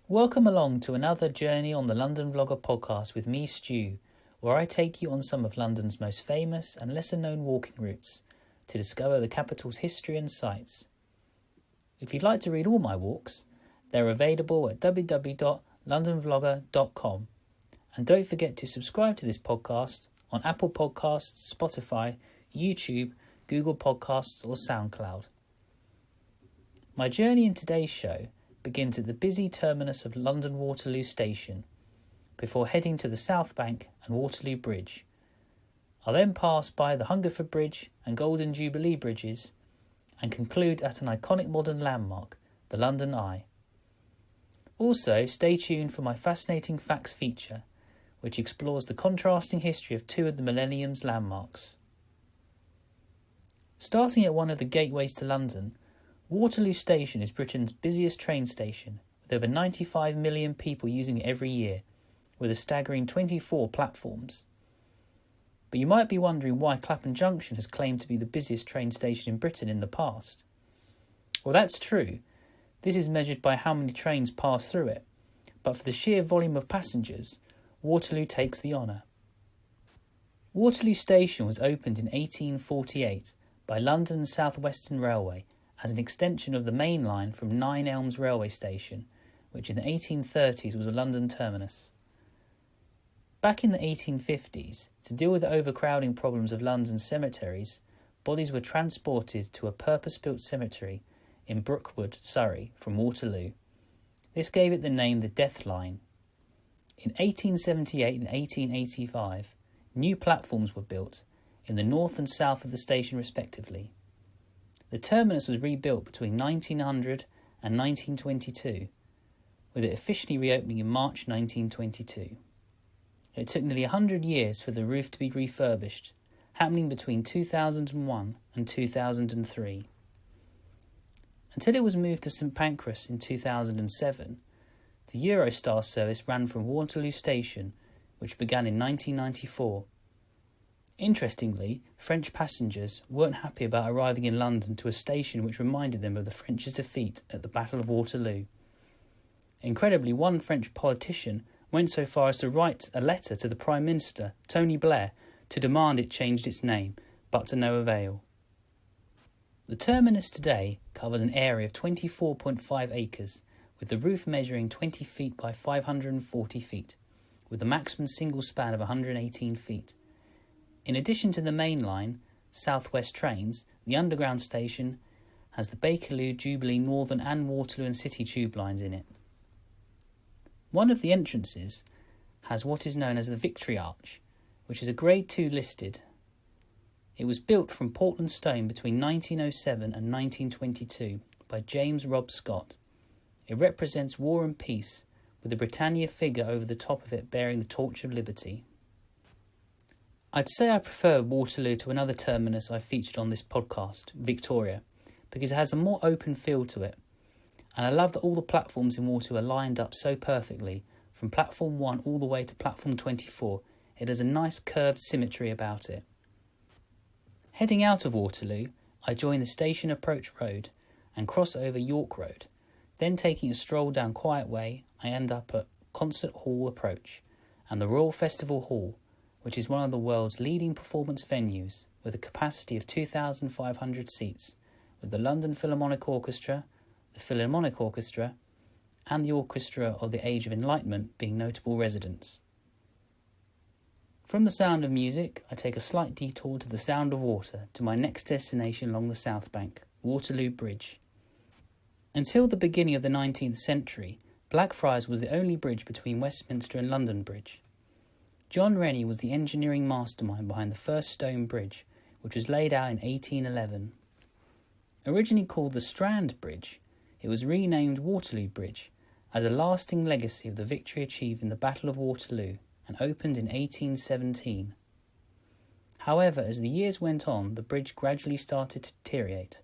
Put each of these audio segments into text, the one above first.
Welcome along to another journey on the London Vlogger podcast with me, Stu, where I take you on some of London's most famous and lesser known walking routes to discover the capital's history and sights. If you'd like to read all my walks, they're available at www.londonvlogger.com. And don't forget to subscribe to this podcast on Apple Podcasts, Spotify, YouTube, Google Podcasts or SoundCloud. My journey in today's show begins at the busy terminus of London Waterloo Station, before heading to the Southbank and Waterloo Bridge. I'll then pass by the Hungerford Bridge and Golden Jubilee bridges and conclude at an iconic modern landmark, the London Eye. Also, stay tuned for my fascinating facts feature, which explores the contrasting history of two of the Millennium's landmarks. Starting at one of the gateways to London, Waterloo Station is Britain's busiest train station, with over 95 million people using it every year, with a staggering 24 platforms. But you might be wondering why Clapham Junction has claimed to be the busiest train station in Britain in the past. Well, that's true. This is measured by how many trains pass through it, but for the sheer volume of passengers, Waterloo takes the honour. Waterloo Station was opened in 1848 by London South Western Railway as an extension of the main line from Nine Elms railway station, which in the 1830s was a London terminus. Back in the 1850s, to deal with the overcrowding problems of London's cemeteries, bodies were transported to a purpose-built cemetery in Brookwood, Surrey, from Waterloo. This gave it the name the Death Line. In 1878 and 1885, new platforms were built in the north and south of the station respectively. The terminus was rebuilt between 1900 and 1922, with it officially reopening in March 1922. It took nearly 100 years for the roof to be refurbished, happening between 2001 and 2003. Until it was moved to St Pancras in 2007, the Eurostar service ran from Waterloo Station, which began in 1994. Interestingly, French passengers weren't happy about arriving in London to a station which reminded them of the French's defeat at the Battle of Waterloo. Incredibly, one French politician went so far as to write a letter to the Prime Minister, Tony Blair, to demand it changed its name, but to no avail. The terminus today covers an area of 24.5 acres, with the roof measuring 20 feet by 540 feet, with a maximum single span of 118 feet. In addition to the main line, South West trains, the underground station has the Bakerloo, Jubilee, Northern and Waterloo and City tube lines in it. One of the entrances has what is known as the Victory Arch, which is a Grade 2 listed. It was built from Portland stone between 1907 and 1922 by James Robb Scott. It represents war and peace, with the Britannia figure over the top of it bearing the torch of liberty. I'd say I prefer Waterloo to another terminus I featured on this podcast, Victoria, because it has a more open feel to it. And I love that all the platforms in Waterloo are lined up so perfectly, from platform 1 all the way to platform 24. It has a nice curved symmetry about it. Heading out of Waterloo, I join the Station Approach Road and cross over York Road. Then taking a stroll down Quiet Way, I end up at Concert Hall Approach and the Royal Festival Hall, which is one of the world's leading performance venues with a capacity of 2,500 seats, with the London Philharmonic Orchestra, the Philharmonic Orchestra, and the Orchestra of the Age of Enlightenment being notable residents. From the sound of music, I take a slight detour to the sound of water to my next destination along the Southbank, Waterloo Bridge. Until the beginning of the 19th century, Blackfriars was the only bridge between Westminster and London Bridge. John Rennie was the engineering mastermind behind the first stone bridge, which was laid out in 1811. Originally called the Strand Bridge, it was renamed Waterloo Bridge as a lasting legacy of the victory achieved in the Battle of Waterloo and opened in 1817. However, as the years went on, the bridge gradually started to deteriorate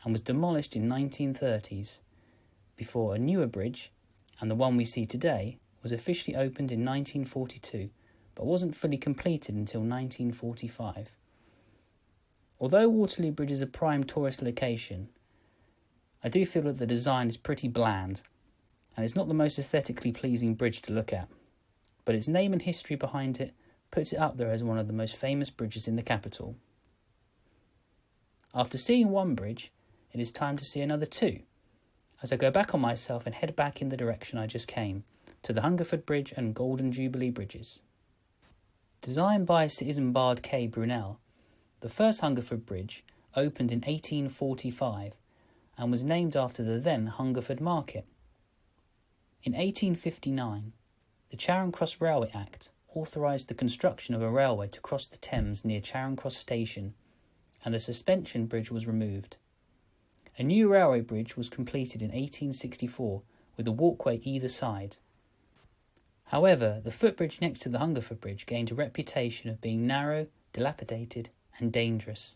and was demolished in 1930s, before a newer bridge, and the one we see today, was officially opened in 1942, but wasn't fully completed until 1945. Although Waterloo Bridge is a prime tourist location, I do feel that the design is pretty bland, and it's not the most aesthetically pleasing bridge to look at, but its name and history behind it puts it up there as one of the most famous bridges in the capital. After seeing one bridge, it is time to see another two, as I go back on myself and head back in the direction I just came, to the Hungerford Bridge and Golden Jubilee bridges. Designed by Sir Isambard K. Brunel, the first Hungerford Bridge opened in 1845 and was named after the then Hungerford Market. In 1859, the Charing Cross Railway Act authorised the construction of a railway to cross the Thames near Charing Cross Station, and the suspension bridge was removed. A new railway bridge was completed in 1864 with a walkway either side. However, the footbridge next to the Hungerford Bridge gained a reputation of being narrow, dilapidated and dangerous.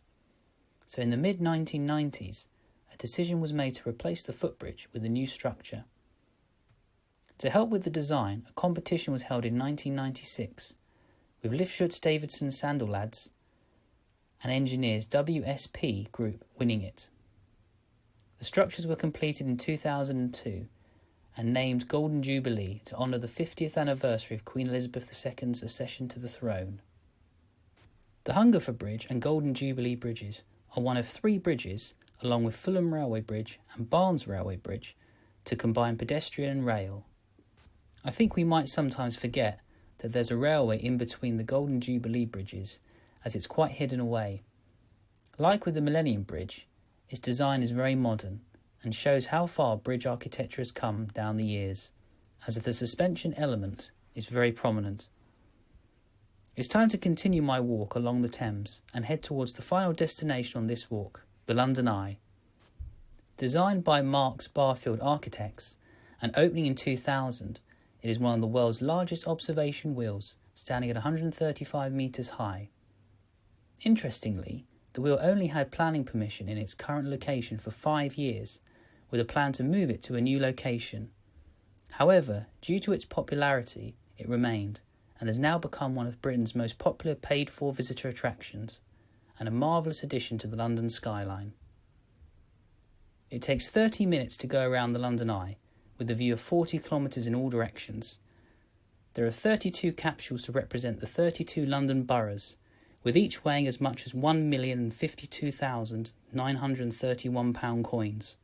So in the mid-1990s, a decision was made to replace the footbridge with a new structure. To help with the design, a competition was held in 1996, with Lifschutz Davidson Sandal Lads and engineers WSP Group winning it. The structures were completed in 2002 and named Golden Jubilee to honour the 50th anniversary of Queen Elizabeth II's accession to the throne. The Hungerford Bridge and Golden Jubilee bridges are one of three bridges, along with Fulham Railway Bridge and Barnes Railway Bridge, to combine pedestrian and rail. I think we might sometimes forget that there's a railway in between the Golden Jubilee bridges, as it's quite hidden away. Like with the Millennium Bridge, its design is very modern and shows how far bridge architecture has come down the years, as the suspension element is very prominent. It's time to continue my walk along the Thames and head towards the final destination on this walk, the London Eye. Designed by Marks Barfield Architects and opening in 2000, it is one of the world's largest observation wheels, standing at 135 metres high. Interestingly, the wheel only had planning permission in its current location for 5 years, with a plan to move it to a new location. However, due to its popularity, it remained, and has now become one of Britain's most popular paid-for visitor attractions, and a marvellous addition to the London skyline. It takes 30 minutes to go around the London Eye, with a view of 40 kilometres in all directions. There are 32 capsules to represent the 32 London boroughs, with each weighing as much as 1,052,931 pound coins.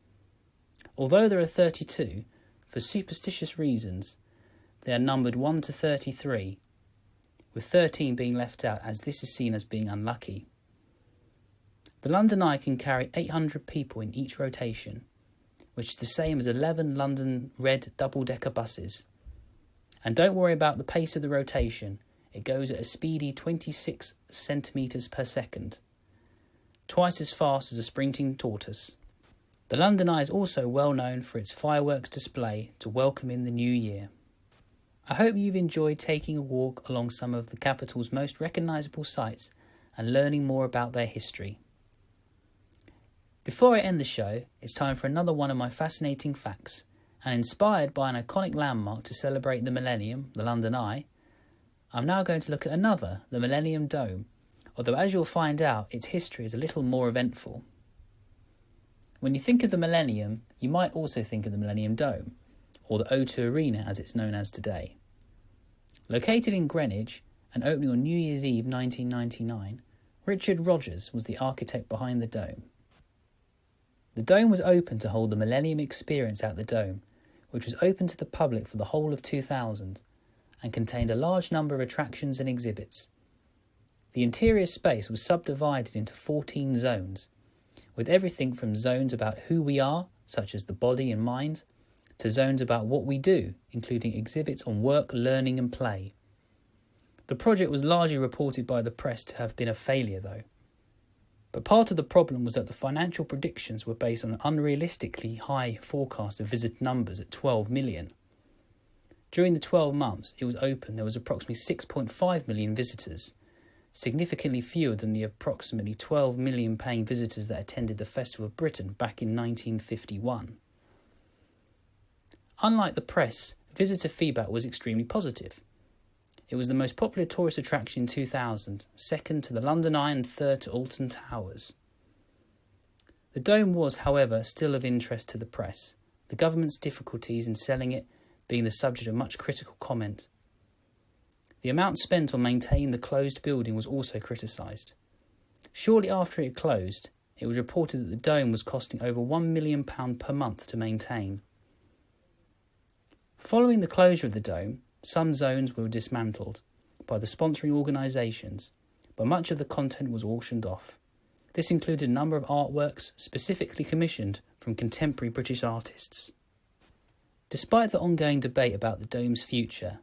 Although there are 32, for superstitious reasons, they are numbered 1 to 33, with 13 being left out as this is seen as being unlucky. The London Eye can carry 800 people in each rotation, which is the same as 11 London red double-decker buses. And don't worry about the pace of the rotation, it goes at a speedy 26 centimetres per second, twice as fast as a sprinting tortoise. The London Eye is also well known for its fireworks display to welcome in the new year. I hope you've enjoyed taking a walk along some of the capital's most recognisable sites and learning more about their history. Before I end the show, it's time for another one of my fascinating facts, and inspired by an iconic landmark to celebrate the Millennium, the London Eye, I'm now going to look at another, the Millennium Dome, although as you'll find out, its history is a little more eventful. When you think of the Millennium, you might also think of the Millennium Dome, or the O2 Arena as it's known as today. Located in Greenwich and opening on New Year's Eve 1999, Richard Rogers was the architect behind the dome. The dome was open to hold the Millennium Experience at the Dome, which was open to the public for the whole of 2000 and contained a large number of attractions and exhibits. The interior space was subdivided into 14 zones, with everything from zones about who we are, such as the body and mind, to zones about what we do, including exhibits on work, learning and play. The project was largely reported by the press to have been a failure though. But part of the problem was that the financial predictions were based on an unrealistically high forecast of visitor numbers at 12 million. During the 12 months it was open, there was approximately 6.5 million visitors, significantly fewer than the approximately 12 million paying visitors that attended the Festival of Britain back in 1951. Unlike the press, visitor feedback was extremely positive. It was the most popular tourist attraction in 2000, second to the London Eye and third to Alton Towers. The dome was, however, still of interest to the press, the government's difficulties in selling it being the subject of much critical comment. The amount spent on maintaining the closed building was also criticised. Shortly after it closed, it was reported that the dome was costing over £1 million per month to maintain. Following the closure of the dome, some zones were dismantled by the sponsoring organisations, but much of the content was auctioned off. This included a number of artworks specifically commissioned from contemporary British artists. Despite the ongoing debate about the dome's future,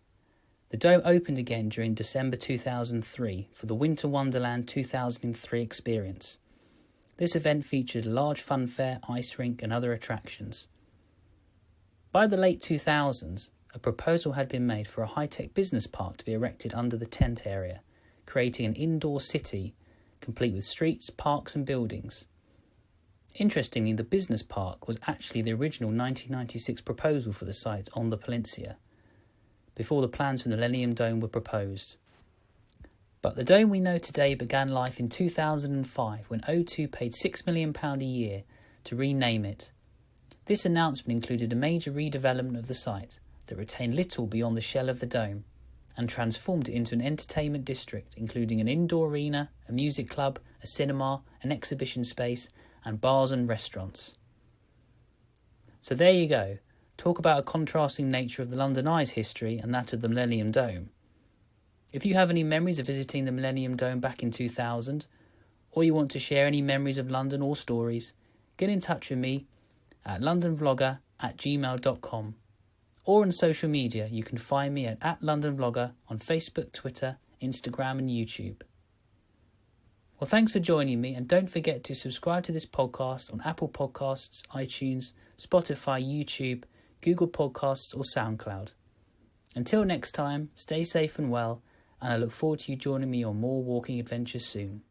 the dome opened again during December 2003 for the Winter Wonderland 2003 experience. This event featured a large funfair, ice rink and other attractions. By the late 2000s, a proposal had been made for a high-tech business park to be erected under the tent area, creating an indoor city complete with streets, parks and buildings. Interestingly, the business park was actually the original 1996 proposal for the site on the peninsula, before the plans for the Millennium Dome were proposed. But the dome we know today began life in 2005 when O2 paid £6 million a year to rename it. This announcement included a major redevelopment of the site that retained little beyond the shell of the dome and transformed it into an entertainment district, including an indoor arena, a music club, a cinema, an exhibition space, and bars and restaurants. So there you go. Talk about a contrasting nature of the London Eye's history and that of the Millennium Dome. If you have any memories of visiting the Millennium Dome back in 2000, or you want to share any memories of London or stories, get in touch with me at londonvlogger@gmail.com. Or on social media, you can find me at @LondonVlogger on Facebook, Twitter, Instagram and YouTube. Well, thanks for joining me, and don't forget to subscribe to this podcast on Apple Podcasts, iTunes, Spotify, YouTube, Google Podcasts or SoundCloud. Until next time, stay safe and well, and I look forward to you joining me on more walking adventures soon.